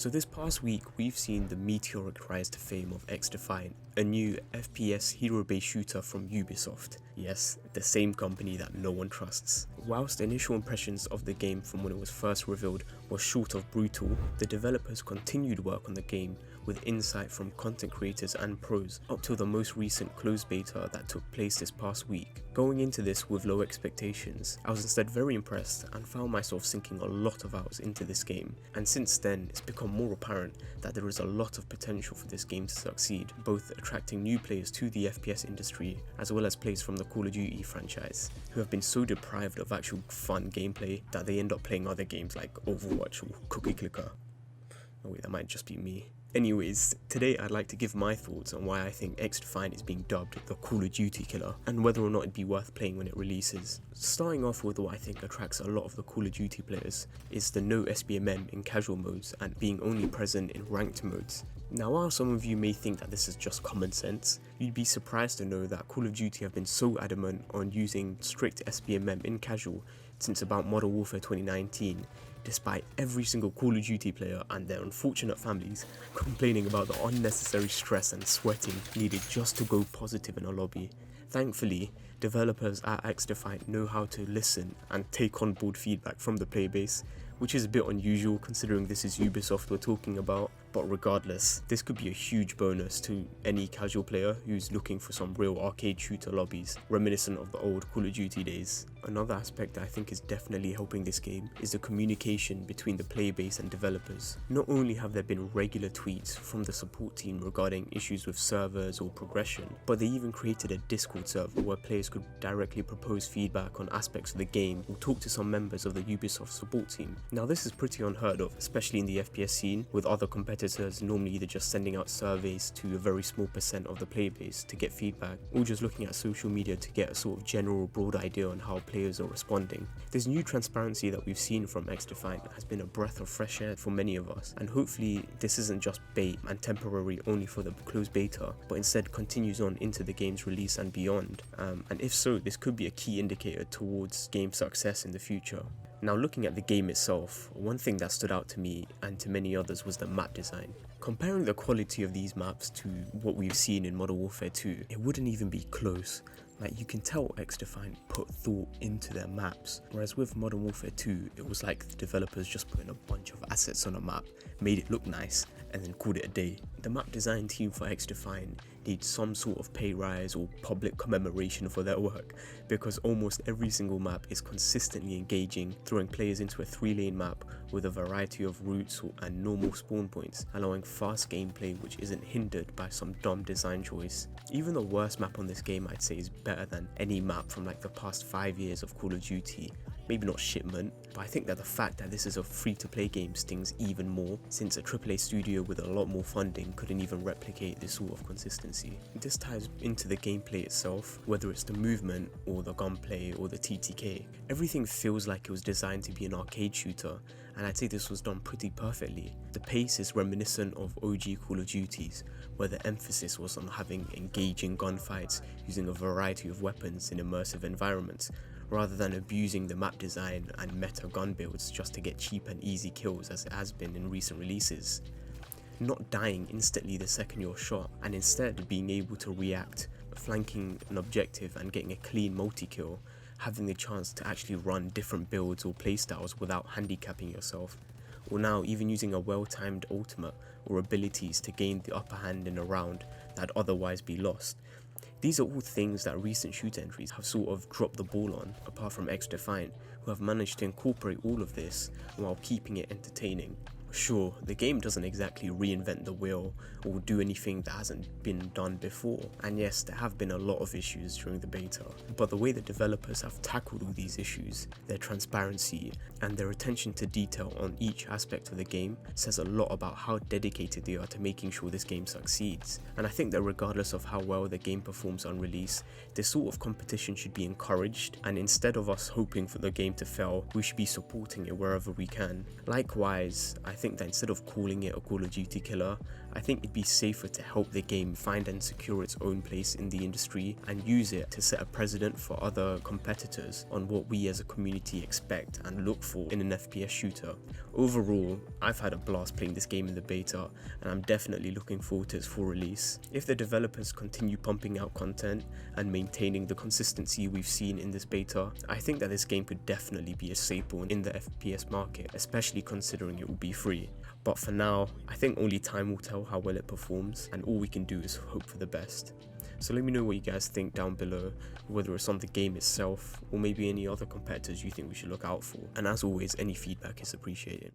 So this past week, we've seen the meteoric rise to fame of XDefiant, a new FPS hero-based shooter from Ubisoft. Yes, the same company that no one trusts. Whilst initial impressions of the game from when it was first revealed were short of brutal, the developers continued work on the game with insight from content creators and pros up till the most recent closed beta that took place this past week. Going into this with low expectations, I was instead very impressed and found myself sinking a lot of hours into this game, and since then it's become more apparent that there is a lot of potential for this game to succeed, both attracting new players to the FPS industry as well as players from the Call of Duty franchise who have been so deprived of actual fun gameplay that they end up playing other games like Overwatch or COD KILLER. Oh wait, that might just be me. Anyways, today I'd like to give my thoughts on why I think XDefiant is being dubbed the Call of Duty killer and whether or not it'd be worth playing when it releases. Starting off with what I think attracts a lot of the Call of Duty players is the no SBMM in casual modes and being only present in ranked modes. Now, while some of you may think that this is just common sense, you'd be surprised to know that Call of Duty have been so adamant on using strict SBMM in casual since about Modern Warfare 2019, despite every single Call of Duty player and their unfortunate families complaining about the unnecessary stress and sweating needed just to go positive in a lobby. Thankfully, developers at XDefiant know how to listen and take on board feedback from the player base, which is a bit unusual considering this is Ubisoft we're talking about, but regardless, this could be a huge bonus to any casual player who's looking for some real arcade shooter lobbies, reminiscent of the old Call of Duty days. Another aspect that I think is definitely helping this game is the communication between the player base and developers. Not only have there been regular tweets from the support team regarding issues with servers or progression, but they even created a Discord server where players could directly propose feedback on aspects of the game or talk to some members of the Ubisoft support team. Now this is pretty unheard of, especially in the FPS scene, with other competitors normally either just sending out surveys to a very small percent of the player base to get feedback, or just looking at social media to get a sort of general broad idea on how players are responding. This new transparency that we've seen from XDefiant has been a breath of fresh air for many of us, and hopefully this isn't just bait and temporary only for the closed beta, but instead continues on into the game's release and beyond. And if so, this could be a key indicator towards game success in the future. Now, looking at the game itself, one thing that stood out to me and to many others was the map design. Comparing the quality of these maps to what we've seen in Modern Warfare 2, it wouldn't even be close. Like, you can tell XDefiant put thought into their maps, whereas with Modern Warfare 2, it was like the developers just put in a bunch of assets on a map, made it look nice, and then called it a day. The map design team for XDefiant needs some sort of pay rise or public commemoration for their work, because almost every single map is consistently engaging, throwing players into a 3-lane map with a variety of routes and normal spawn points, allowing fast gameplay which isn't hindered by some dumb design choice. Even the worst map on this game I'd say is better than any map from like the past 5 years of Call of Duty. Maybe not Shipment, but I think that the fact that this is a free-to-play game stings even more, since a AAA studio with a lot more funding couldn't even replicate this sort of consistency. This ties into the gameplay itself, whether it's the movement or the gunplay or the TTK. Everything feels like it was designed to be an arcade shooter, and I'd say this was done pretty perfectly. The pace is reminiscent of OG Call of Duties, where the emphasis was on having engaging gunfights using a variety of weapons in immersive environments, rather than abusing the map design and meta gun builds just to get cheap and easy kills as it has been in recent releases. Not dying instantly the second you're shot, and instead being able to react, flanking an objective and getting a clean multi-kill, having the chance to actually run different builds or playstyles without handicapping yourself, or now even using a well-timed ultimate or abilities to gain the upper hand in a round that'd otherwise be lost. These are all things that recent shooter entries have sort of dropped the ball on, apart from XDefiant, who have managed to incorporate all of this while keeping it entertaining. Sure, the game doesn't exactly reinvent the wheel or do anything that hasn't been done before, and yes, there have been a lot of issues during the beta, but the way the developers have tackled all these issues, their transparency, and their attention to detail on each aspect of the game says a lot about how dedicated they are to making sure this game succeeds. And I think that regardless of how well the game performs on release, this sort of competition should be encouraged, and instead of us hoping for the game to fail, we should be supporting it wherever we can. Likewise, I think that instead of calling it a Call of Duty killer, I think it'd be safer to help the game find and secure its own place in the industry and use it to set a precedent for other competitors on what we as a community expect and look for in an FPS shooter. Overall, I've had a blast playing this game in the beta, and I'm definitely looking forward to its full release. If the developers continue pumping out content and maintaining the consistency we've seen in this beta, I think that this game could definitely be a staple in the FPS market, especially considering it will be free. But for now, I think only time will tell how well it performs, and all we can do is hope for the best. So let me know what you guys think down below, whether it's on the game itself or maybe any other competitors you think we should look out for. And as always, any feedback is appreciated.